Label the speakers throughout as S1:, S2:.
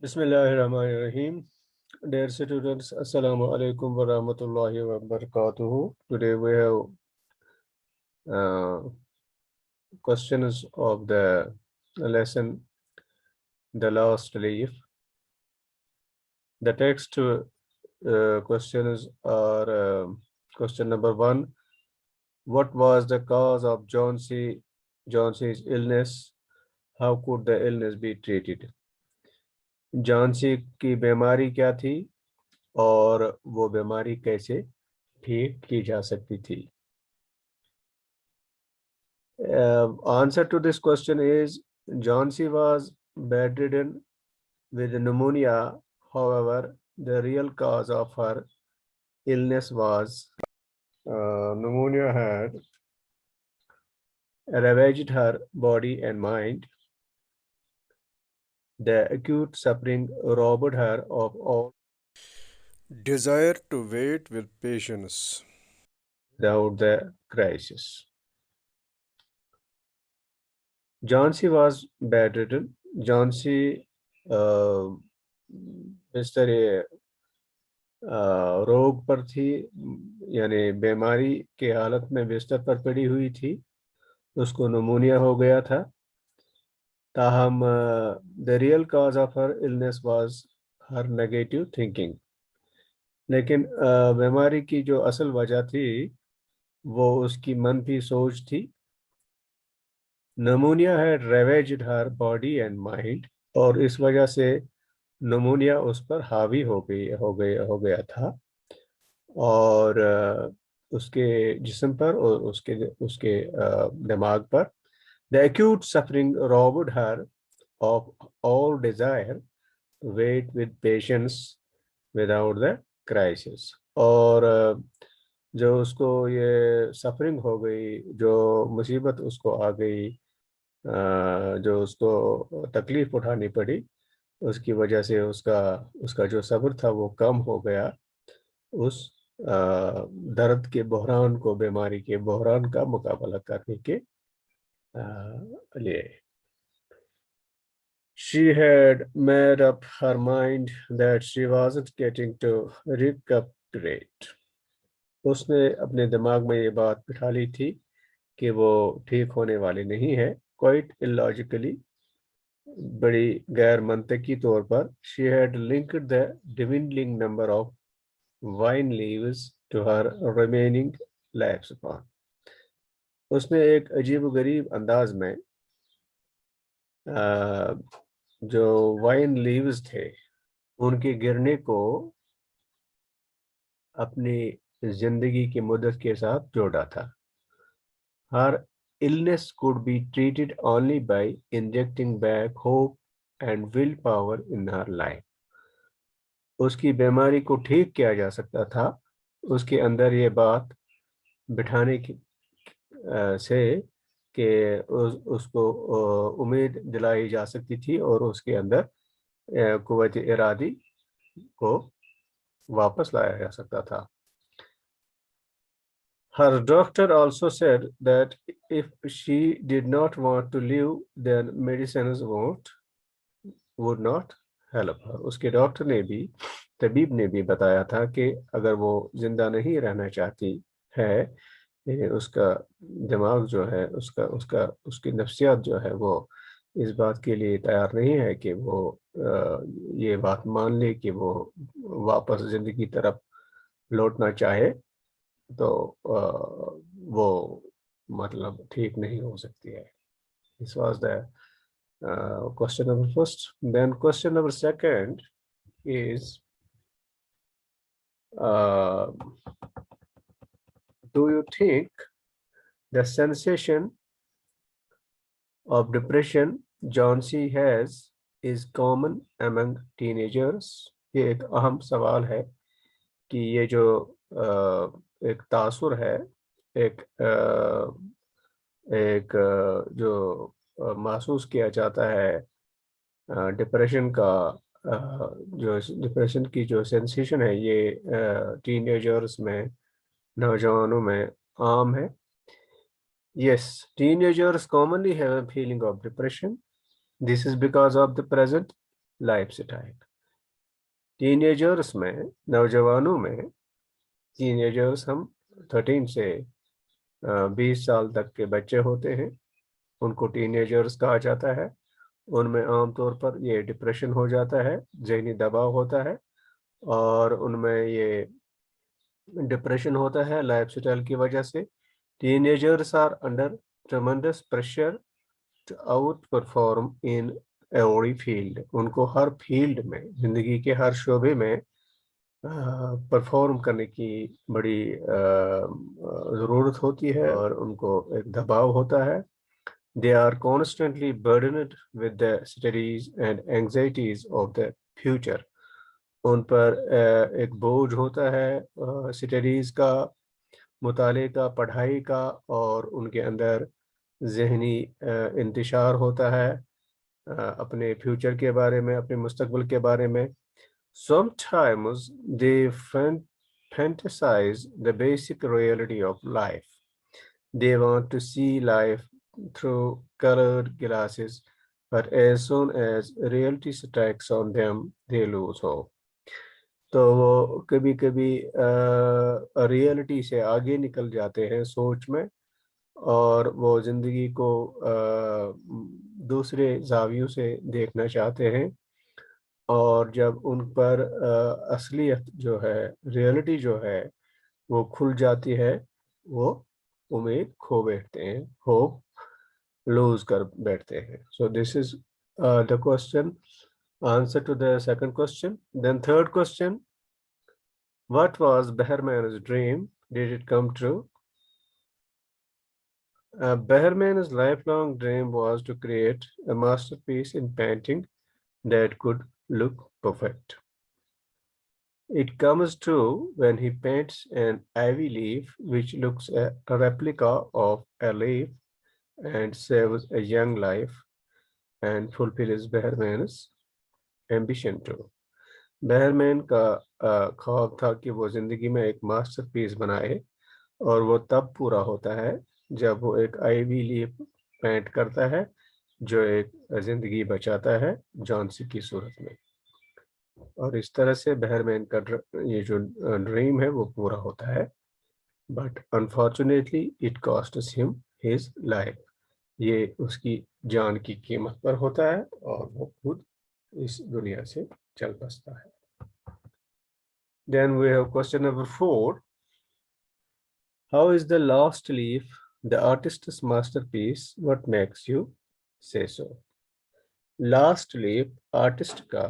S1: Bismillahirrahmanirrahim. Dear students, Assalamu alaikum wa rahmatullahi wa barakatuhu. Today we have questions of the lesson, The Last Leaf. The text questions are question number 1. What was the cause of Johnson's illness? How could the illness be treated? Johnsy की बीमारी क्या थी और वो बीमारी कैसे ठीक की जा सकती थी? Answer to this question is Johnsy was bedridden with pneumonia. However, the real cause of her illness was pneumonia had ravaged her body and mind. The acute suffering robbed her of all
S2: Desire to wait with patience.
S1: without the crisis. Johnsy was bedridden. Johnsy बिस्तर रोग पर थी, यानी बीमारी के हालत में बिस्तर पर पड़ी हुई थी। उसको निमोनिया हो गया था। ताहम the real cause of her illness was her negative thinking. लेकिन बीमारी की जो असल वजह थी वो उसकी मनफी सोच थी। Pneumonia had ravaged her body and mind, और इस वजह से निमोनिया उस पर हावी हो गया था, और उसके जिस्म पर और उसके उसके दिमाग पर। The acute suffering robbed her of all desire wait with patience without the crisis. और जो उसको ये सफरिंग हो गई, जो मुसीबत उसको आ गई, जो उसको तकलीफ उठानी पड़ी, उसकी वजह से उसका उसका जो सब्र था वो कम हो गया। उस दर्द के बहरान को, बीमारी के बहरान का मुकाबला करने के लिए। She had made up her mind that she wasn't getting to recuperate. उसने अपने दिमाग में ये बात बिठा ली थी कि वो ठीक होने वाली नहीं है। क्वाइट इलॉजिकली, बड़ी गैर मंतकी तौर पर, she had linked the dwindling number of vine leaves to her remaining life span. उसने एक अजीब गरीब अंदाज में जो वाइन लीव्स थे उनके गिरने को अपनी जिंदगी की मुद्दत के साथ जोड़ा था। हर illness could be treated only by injecting back hope and willpower in her life. उसकी बीमारी को ठीक किया जा सकता था उसके अंदर ये बात बिठाने की से कि उसको उम्मीद दिलाई जा सकती थी और उसके अंदर कुव्वत इरादी को वापस लाया जा सकता था। Her doctor also said that if she did not want to live, then medicines would not help her. उसके डॉक्टर ने भी, तबीब ने भी बताया था कि अगर वो जिंदा नहीं रहना चाहती है, उसका दिमाग जो है, उसका उसका उसकी नफ्सियात जो है, वो इस बात के लिए तैयार नहीं है कि वो ये बात मान ले कि वो वापस जिंदगी की तरफ लौटना चाहे, तो वो मतलब ठीक नहीं हो सकती है। This was the question number first. Then question number second is, do you think the sensation of depression Johnsy has is common among teenagers? ये एक अहम सवाल है कि ये जो एक तासुर है, एक एक जो महसूस किया जाता है डिप्रेशन का, जो डिप्रेशन की जो सेंसेशन है, ये टीनेजर्स में, नौजवानों में आम है। Yes, teenagers commonly have a feeling of depression. This is because of the present lifestyle. Teenagers में, नौजवानों में, टीनेजर्स हम 13 से 20 साल तक के बच्चे होते हैं, उनको टीनेजर्स कहा जाता है। उनमें आमतौर पर ये डिप्रेशन हो जाता है, जहनी दबाव होता है, और उनमें ये डिप्रेशन होता है लाइफस्टाइल की वजह से। Teenagers are under tremendous pressure to outperform in every field. उनको हर फील्ड में, जिंदगी के हर शोबे में परफॉर्म करने की बड़ी ज़रूरत होती है, और उनको एक दबाव होता है। They are constantly burdened with the studies and anxieties of the future. उन पर एक बोझ होता है स्टडीज़ का, मुताले का, पढ़ाई का, और उनके अंदर जहनी इंतशार होता है अपने फ्यूचर के बारे में, अपने मुस्तकबिल के बारे में। Sometimes they fantasize the basic reality of life. They want to see life through colored glasses, but as soon as reality strikes on them, they lose hope. तो वो कभी कभी रियलिटी से आगे निकल जाते हैं सोच में, और वो जिंदगी को दूसरे जावियों से देखना चाहते हैं। और जब उन पर असलियत जो है, रियलिटी जो है, वो खुल जाती है, वो उम्मीद खो बैठते हैं, होप लूज कर बैठते हैं। So this is the question, answer to the second question. Then third question, what was Behrman's dream, did it come true? Behrman's lifelong dream was to create a masterpiece in painting that could look perfect. It comes true when he paints an ivy leaf which looks a replica of a leaf and saves a young life and fulfills Behrman's ambition too. Behrman का ख्वाब था कि वो जिंदगी में एक masterpiece बनाए, और वो तब पूरा होता है जब वो एक आईवी लीफ पेंट करता है जो एक जिंदगी बचाता है जॉन्सी की सूरत में। और इस तरह से बेहरमैन का ये जो ड्रीम है वो पूरा होता है, but unfortunately it costs him his life. ये उसकी जान की कीमत पर होता है, और वो खुद इस दुनिया से चल बसता है। Then we have question number 4. How is the last leaf the artist's masterpiece? What makes you say so? Last leaf artist का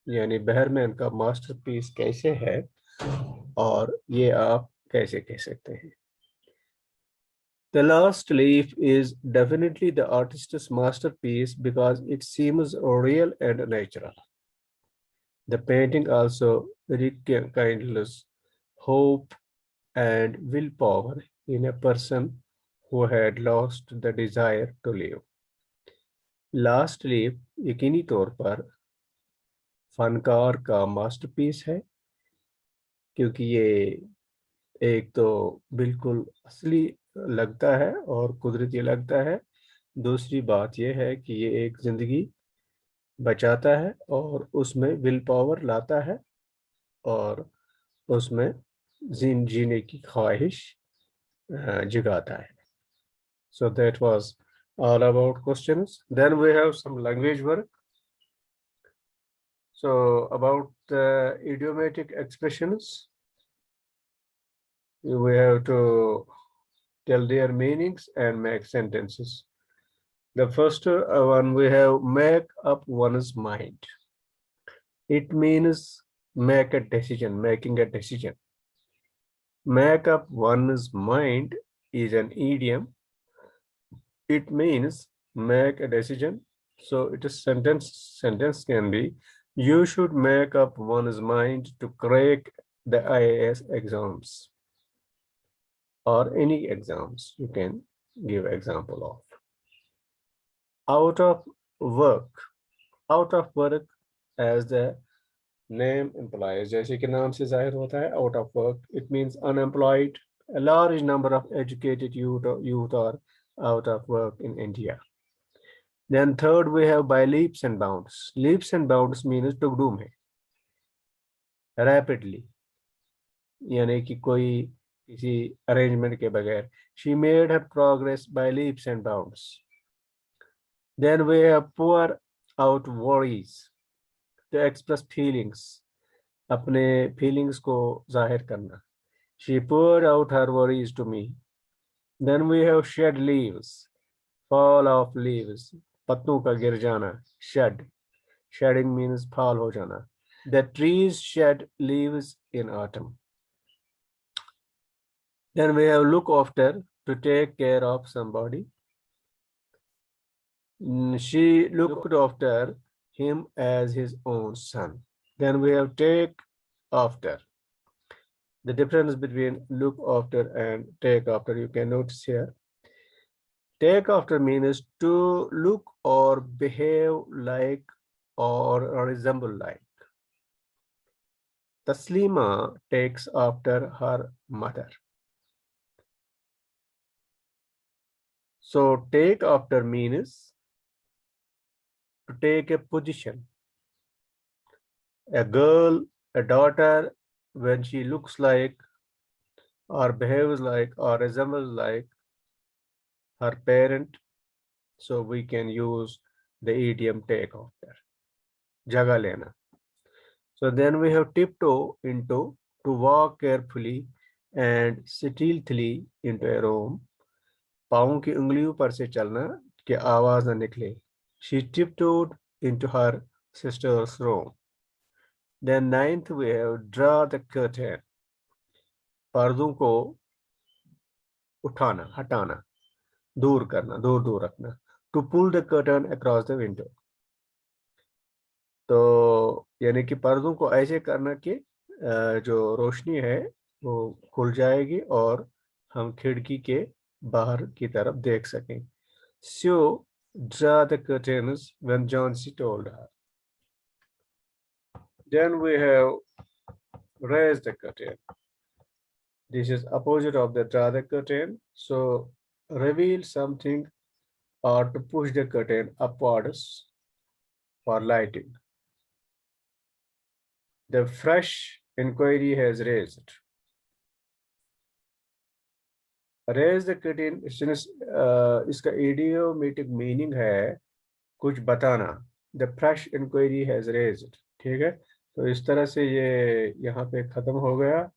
S1: यानी बेहरमैन का मास्टरपीस कैसे है, और ये आप कैसे कह सकते हैं? The last leaf is definitely the artist's masterpiece because it seems real and natural. The painting also rekindles hope and willpower in a person who had lost the desire to live. Last leaf यकीनी तौर पर फनकार का masterpiece है, क्योंकि ये एक तो बिल्कुल असली लगता है और कुदरती लगता है। दूसरी बात यह है कि ये एक जिंदगी बचाता है और उसमें विल पावर लाता है, और उसमें जीने की ख्वाहिश जगाता है। So that was all about questions. Then we have some language work. So about the idiomatic expressions, we have to tell their meanings and make sentences. The first one we have make up one's mind. It means make a decision, making a decision. Make up one's mind is an idiom. It means make a decision. So it is sentence can be, you should make up one's mind to crack the IAS exams, or any exams you can give example of. Out of work. Out of work, as the name implies, जैसे कि नाम से जाहिर होता है, out of work, it means unemployed. A large number of educated youth are out of work in India. Then third we have by leaps and bounds. Leaps and bounds means टुकड़ों में, rapidly, यानी कि कोई किसी arrangement के बगैर. She made her progress by leaps and bounds. Then we have pour out worries, to express feelings, अपने feelings को जाहिर करना. She poured out her worries to me. Then we have shed leaves, fall off leaves, पत्तों का गिर जाना, shed. Shedding means fall हो जाना. The trees shed leaves in autumn. Then we have look after, to take care of somebody. She looked after him as his own son. Then we have take after. The difference between look after and take after you can notice here. Take after means to look or behave like or resemble like. Taslima takes after her mother. So take after means to take a position. A girl, a daughter, when she looks like or behaves like or resembles like her parent, so we can use the idiom take after. Jaga lena. So then we have tiptoe into, to walk carefully and stealthily into a room. पाँव की उंगलियों पर से चलना कि आवाज न निकले. She tiptoed into her sister's room. Then ninth we have draw the curtain. पर्दों को उठाना, हटाना, दूर करना, दूर दूर रखना. To pull the curtain across the window. तो यानी कि पर्दों को ऐसे करना कि जो रोशनी है वो खुल जाएगी और हम खिड़की के बाहर की तरफ देख सकें. So draw the curtains when Johnsy told her. Then we have raise the curtain. This is opposite of the draw the curtain. So reveal something or to push the curtain upwards for lighting. The fresh inquiry has raised. Raise the curtain since इसका idiomatic meaning है कुछ बताना. The fresh inquiry has raised. ठीक है, तो इस तरह से ये यहाँ पे खत्म हो गया.